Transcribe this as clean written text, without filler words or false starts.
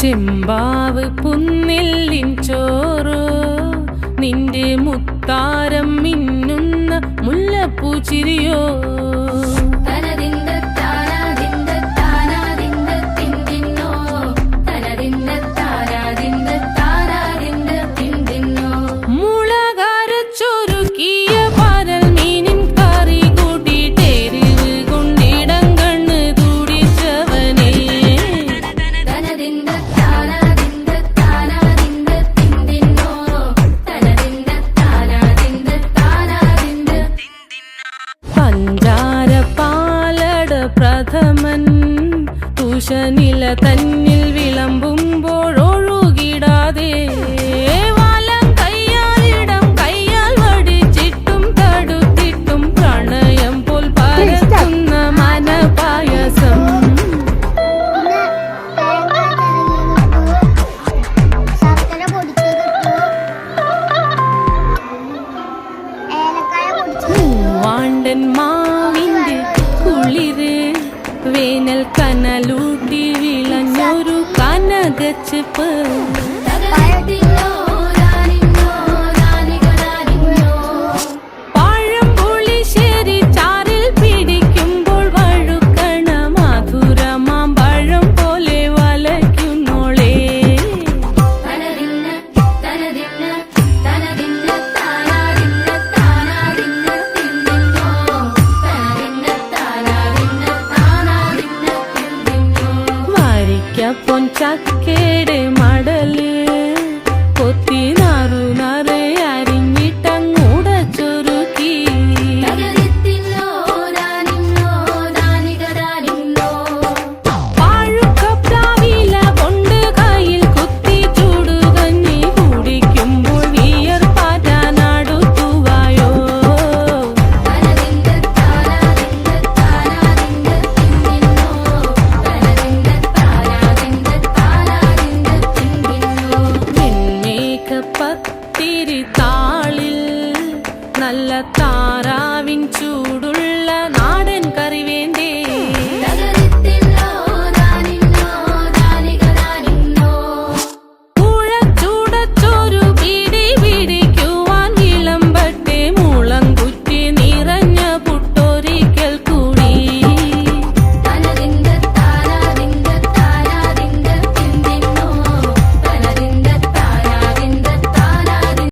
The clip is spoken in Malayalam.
ചെമ്പാവ് പുന്നെല്ലിൻ ചോറോ നിന്റെ മുത്താരം മിന്നുന്ന മുല്ലപ്പൂച്ചിരിയോ പ്രഥമൻ തുഷനില തന്നിൽ വിളമ്പുമ്പോഴൊഴുകിടാതെ വലം കയ്യാലിടം കയ്യാൽ വടിച്ചിട്ടും തടുത്തിട്ടും പ്രണയം പോൽ പരത്തുന്ന മനപായസം വാണ്ടൻ മാവിന്റെ കുളിര് വേനൽ കനലൂട്ടി വിളഞ്ഞൊരു കനകച്ചിപ്പ് പഴംപുളിശ്ശേരി ചാറിൽ പിടിക്കുമ്പോൾ വഴുക്കണ മധുരമാം പഴം പോലെ വലയ്ക്കുന്നോളേ പൊൻചക്കയുടെ മടല് കൊത്തി നാറു നറെ അരിഞ്ഞിട്ടങ്ങൂട ചൊരുക്കി പാഴുക്കപ്ലാവില കൊണ്ട് കയ്യിൽ കുത്തി ചൂടുകഞ്ഞി കുടിക്കുമ്പോൾ വിയർപ്പാറ്റാനടുത്തുവായോ പത്തിരി താളിൽ നല്ല താറാവിൻ